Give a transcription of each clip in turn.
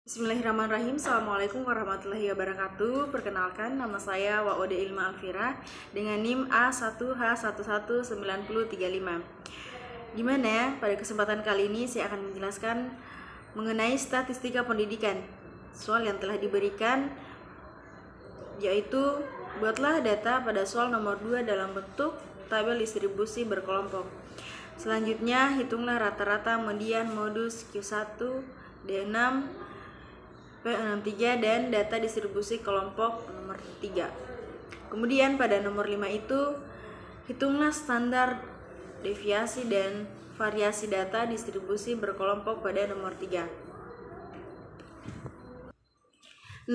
Bismillahirrahmanirrahim. Assalamualaikum warahmatullahi wabarakatuh. Perkenalkan, nama saya Wa'ode Ilma Alfira dengan NIM A1H119035. Gimana? Pada kesempatan kali ini saya akan menjelaskan mengenai statistika pendidikan. Soal yang telah diberikan yaitu buatlah data pada soal nomor 2 dalam bentuk tabel distribusi berkelompok. Selanjutnya, hitunglah rata-rata median modus Q1, D6, P63 dan data distribusi kelompok nomor 3. Kemudian pada nomor 5 itu hitunglah standar deviasi dan variasi data distribusi berkelompok pada nomor 3.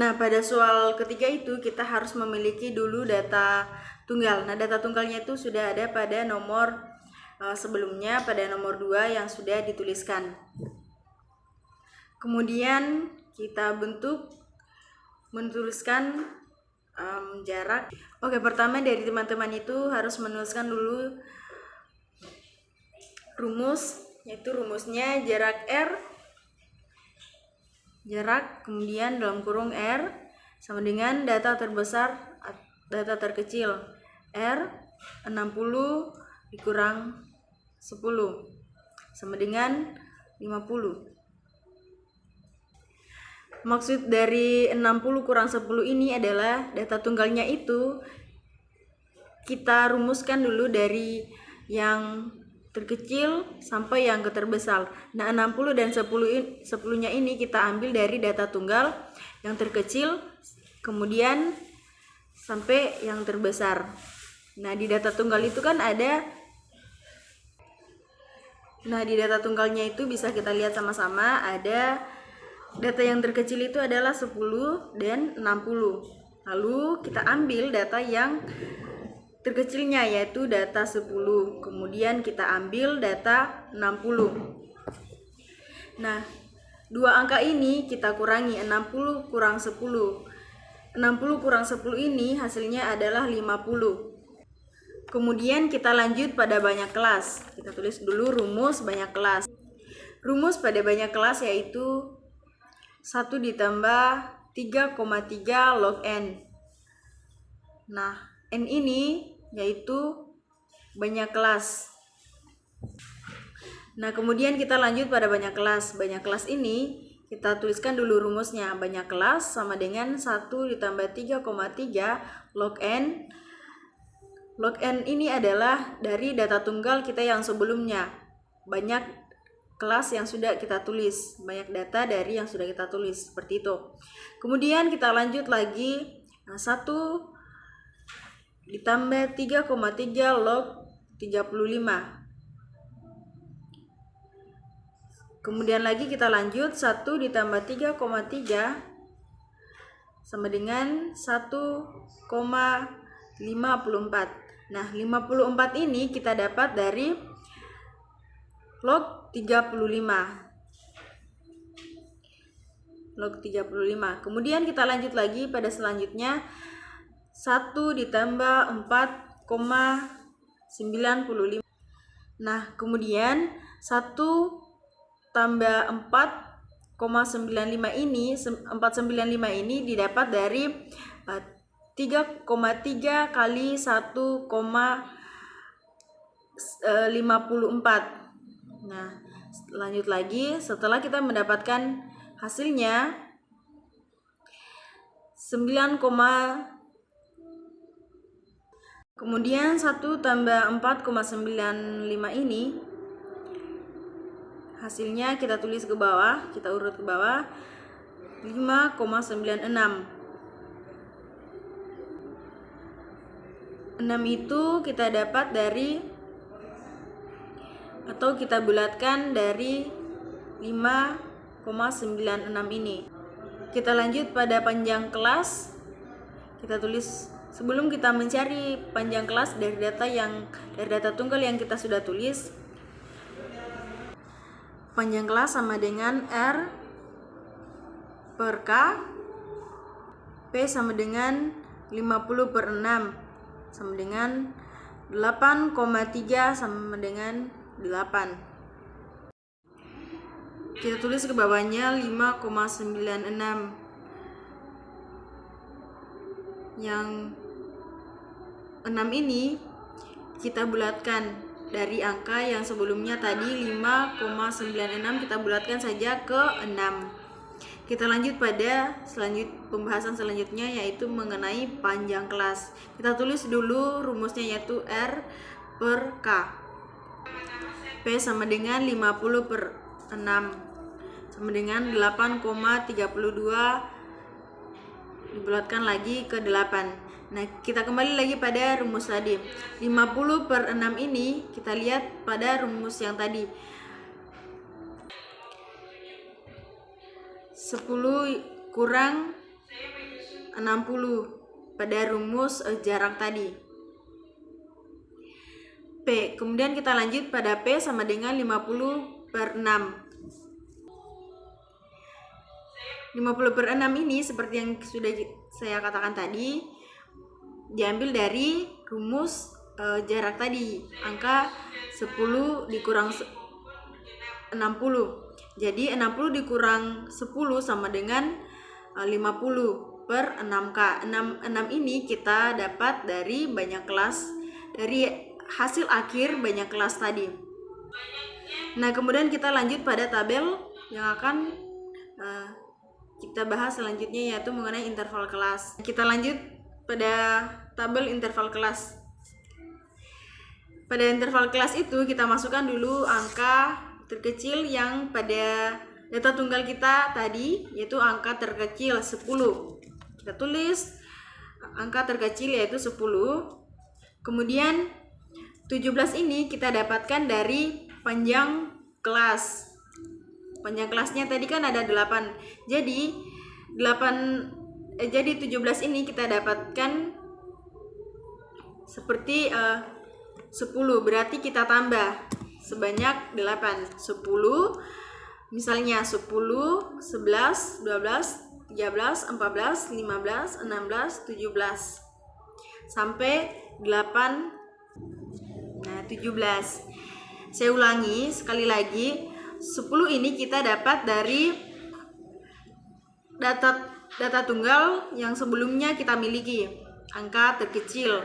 Nah, pada soal ketiga itu kita harus memiliki dulu data tunggal. Nah, data tunggalnya itu sudah ada pada nomor sebelumnya, pada nomor 2 yang sudah dituliskan. Kemudian kita menuliskan jarak. Oke, pertama dari teman-teman itu harus menuliskan dulu rumus, yaitu rumusnya jarak R, kemudian dalam kurung R sama dengan data terbesar, data terkecil R 60 dikurang 10 sama dengan 50. Maksud dari 60 kurang 10 ini adalah data tunggalnya itu kita rumuskan dulu dari yang terkecil sampai yang terbesar. Nah, 60 dan 10-nya ini kita ambil dari data tunggal yang terkecil kemudian sampai yang terbesar. Nah, di data tunggal itu kan ada. Nah, di data tunggalnya itu bisa kita lihat sama-sama ada data yang terkecil itu adalah 10 dan 60. Lalu kita ambil data yang terkecilnya yaitu data 10. Kemudian kita ambil data 60. Nah, dua angka ini kita kurangi, 60 kurang 10. 60 kurang 10 ini hasilnya adalah 50. Kemudian kita lanjut pada banyak kelas. Kita tulis dulu rumus banyak kelas. Rumus pada banyak kelas yaitu 1 ditambah 3,3 log N. Nah, N ini yaitu banyak kelas. Nah, kemudian kita lanjut pada banyak kelas. Banyak kelas ini kita tuliskan dulu rumusnya. Banyak kelas sama dengan 1 ditambah 3,3 log N. Log N ini adalah dari data tunggal kita yang sebelumnya. Banyak kelas yang sudah kita tulis, banyak data dari yang sudah kita tulis, seperti itu. Kemudian kita lanjut lagi. 1 ditambah 3,3 log 35. Kemudian lagi kita lanjut 1 ditambah 3,3 sama dengan 1,54. Nah, 54 ini kita dapat dari log 35. Log 35. Kemudian kita lanjut lagi pada selanjutnya 1 ditambah 4,95. Nah, kemudian 1 tambah 4,95 ini 495 ini didapat dari 3,3 kali 1,54. Nah, lanjut lagi setelah kita mendapatkan hasilnya 9, kemudian 1 tambah 4,95 ini hasilnya kita tulis ke bawah, kita urut ke bawah 5,96. 6 itu kita dapat dari atau kita bulatkan dari 5,96 ini. Kita lanjut pada panjang kelas. Kita tulis sebelum kita mencari panjang kelas dari data tunggal yang kita sudah tulis. Panjang kelas sama dengan R per K, P sama dengan 50 per 6 sama dengan 8,3 sama dengan 8. Kita tulis ke bawahnya 5,96. Yang 6 ini kita bulatkan dari angka yang sebelumnya tadi 5,96, kita bulatkan saja ke 6. Kita lanjut pada pembahasan selanjutnya, yaitu mengenai panjang kelas. Kita tulis dulu rumusnya, yaitu R per K. P sama dengan 50 per 6 sama dengan 8,32, dibulatkan lagi ke 8. Nah, kita kembali lagi pada rumus tadi. 50 per 6 ini kita lihat pada rumus yang tadi. 10 kurang 60 pada rumus jarak tadi. P. Kemudian kita lanjut pada P sama dengan 50 per 6. 50 per 6 ini seperti yang sudah saya katakan tadi, diambil dari rumus jarak tadi, angka 10 dikurang 60. Jadi 60 dikurang 10 sama dengan 50 per 6K. 6 ini kita dapat dari banyak kelas, dari hasil akhir banyak kelas tadi. Nah, kemudian kita lanjut pada tabel yang akan kita bahas selanjutnya, yaitu mengenai interval kelas. Kita lanjut pada tabel interval kelas. Pada interval kelas itu kita masukkan dulu angka terkecil yang pada data tunggal kita tadi, yaitu angka terkecil 10. Kita tulis angka terkecil yaitu 10. Kemudian 17 ini kita dapatkan dari panjang kelas. Panjang kelasnya tadi kan ada 8. Jadi 17 ini kita dapatkan seperti 10, berarti kita tambah sebanyak 8. 10 misalnya 10, 11, 12, 13, 14, 15, 16, 17 sampai 8. Nah, 17. Saya ulangi sekali lagi. 10 ini kita dapat dari data tunggal yang sebelumnya kita miliki, angka terkecil.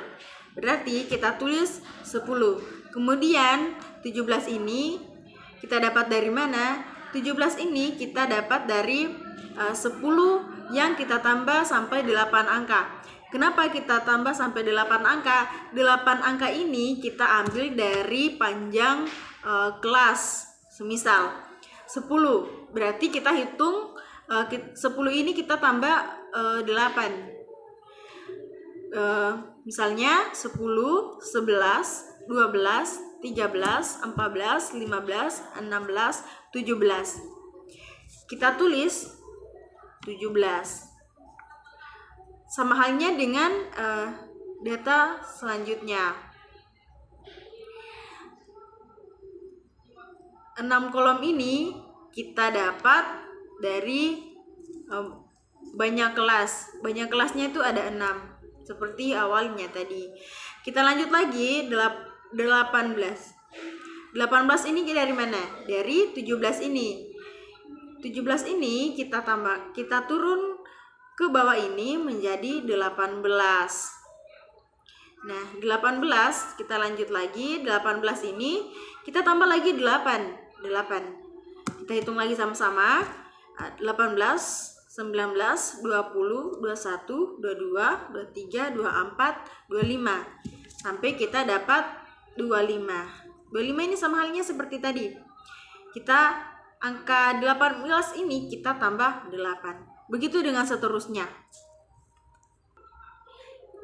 Berarti kita tulis 10. Kemudian 17 ini kita dapat dari mana? 17 ini kita dapat dari 10 yang kita tambah sampai 8 angka. Kenapa kita tambah sampai 8 angka? 8 angka ini kita ambil dari panjang kelas. Semisal 10, berarti kita hitung 10 ini kita tambah 8. Misalnya 10, 11, 12, 13, 14, 15, 16, 17. Kita tulis 17. Sama halnya dengan data selanjutnya. 6 kolom ini kita dapat dari banyak kelas. Banyak kelasnya itu ada 6. Seperti awalnya tadi. Kita lanjut lagi 18. 18 ini dari mana? Dari 17 ini. 17 ini kita tambah, kita turun ke bawah ini menjadi 18. Nah, 18 kita lanjut lagi. 18 ini kita tambah lagi 8. Kita hitung lagi sama-sama. 18, 19, 20, 21, 22, 23, 24, 25 sampai kita dapat 25. 25 ini sama halnya seperti tadi. Kita angka 18 ini kita tambah 8. Begitu dengan seterusnya.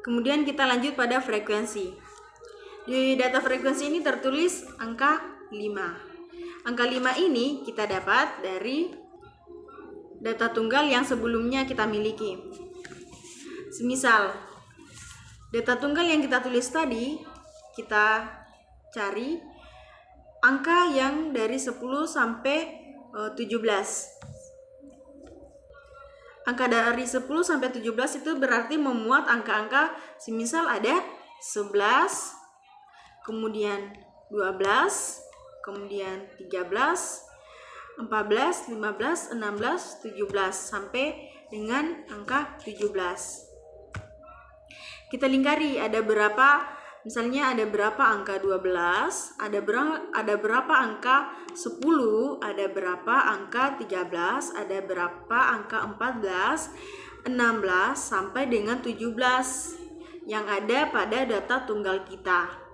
Kemudian kita lanjut pada frekuensi. Di data frekuensi ini tertulis angka 5. Angka 5 ini kita dapat dari data tunggal yang sebelumnya kita miliki. Semisal data tunggal yang kita tulis tadi, kita cari angka yang dari 10 sampai 17. Angka dari 10 sampai 17 itu berarti memuat angka-angka semisal ada 11, kemudian 12, kemudian 13, 14, 15, 16, 17 sampai dengan angka 17. Kita lingkari, ada berapa, misalnya ada berapa angka 12, ada berapa angka 10, ada berapa angka 13, ada berapa angka 14, 16 sampai dengan 17 yang ada pada data tunggal kita.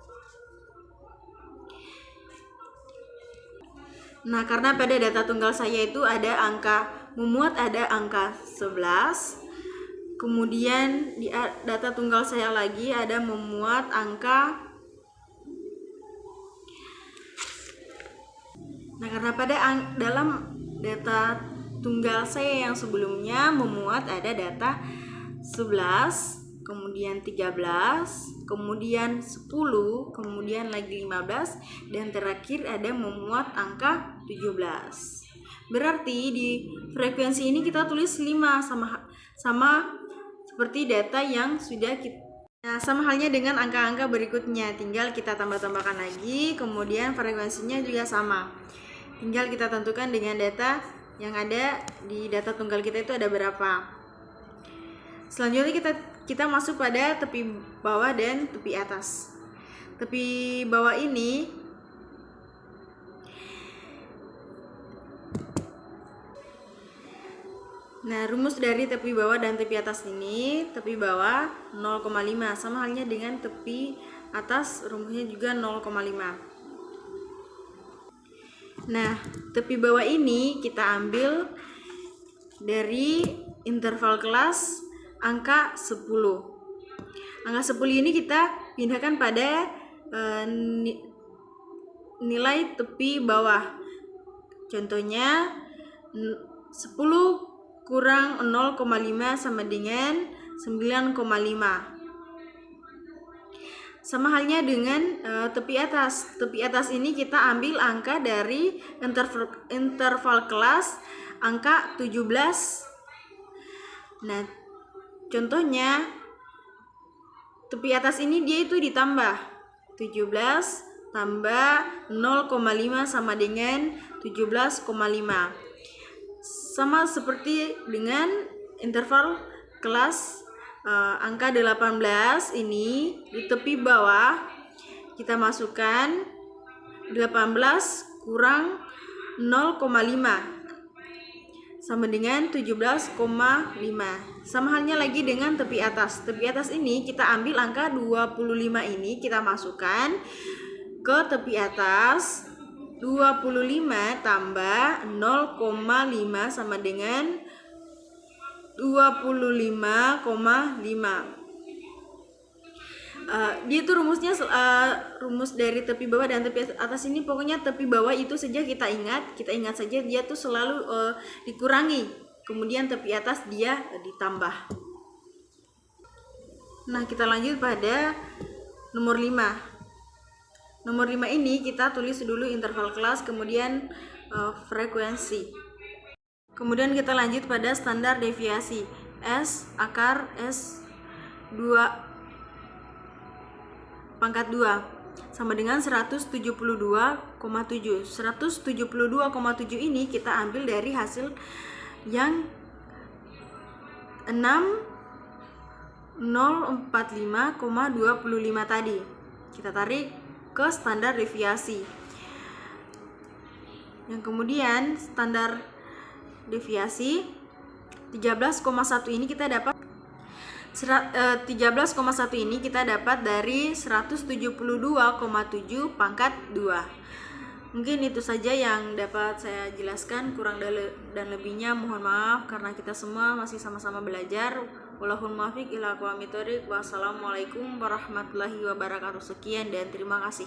Nah, karena pada data tunggal saya itu ada angka memuat, ada angka 11. Kemudian di data tunggal saya lagi ada memuat angka. Nah, karena pada dalam data tunggal saya yang sebelumnya memuat ada data 11, kemudian 13, kemudian 10, kemudian lagi 15, dan terakhir ada memuat angka 17. Berarti di frekuensi ini kita tulis 5 sama seperti data yang sudah kita. Nah, sama halnya dengan angka-angka berikutnya, tinggal kita tambah-tambahkan lagi, kemudian frekuensinya juga sama. Tinggal kita tentukan dengan data yang ada di data tunggal kita itu ada berapa. Selanjutnya kita masuk pada tepi bawah dan tepi atas. Tepi bawah ini rumus dari tepi bawah dan tepi atas ini, tepi bawah 0,5 sama halnya dengan tepi atas, rumusnya juga 0,5. Nah, tepi bawah ini kita ambil dari interval kelas angka 10. Angka 10 ini kita pindahkan pada nilai tepi bawah. Contohnya 10 kurang 0,5 sama dengan 9,5. Sama halnya dengan tepi atas. Tepi atas ini kita ambil angka dari interval kelas angka 17. Nah, contohnya tepi atas ini dia itu ditambah 17 tambah 0,5 sama dengan 17,5. Sama seperti dengan interval kelas angka 18 ini, di tepi bawah kita masukkan 18 kurang 0,5 sama dengan 17,5. Sama halnya lagi dengan tepi atas. Tepi atas ini kita ambil angka 25 ini, kita masukkan ke tepi atas. 25 tambah 0,5 sama dengan 25,5. Dia itu rumusnya rumus dari tepi bawah dan tepi atas ini, pokoknya tepi bawah itu saja kita ingat saja dia tuh selalu dikurangi, kemudian tepi atas dia ditambah. Nah, kita lanjut pada nomor 5. Nomor 5 ini kita tulis dulu interval kelas, kemudian frekuensi. Kemudian kita lanjut pada standar deviasi. S akar S 2 pangkat 2 sama dengan 172,7. 172,7 ini kita ambil dari hasil yang 6045,25 tadi. Kita tarik ke standar deviasi. Yang kemudian standar deviasi 13,1 ini kita dapat 13,1 ini kita dapat dari 172,7 pangkat 2. Mungkin itu saja yang dapat saya jelaskan, kurang dan lebihnya mohon maaf karena kita semua masih sama-sama belajar. Wallahul muwaffiq ila aqwamit thoriq. Wassalamualaikum warahmatullahi wabarakatuh. Sekian dan terima kasih.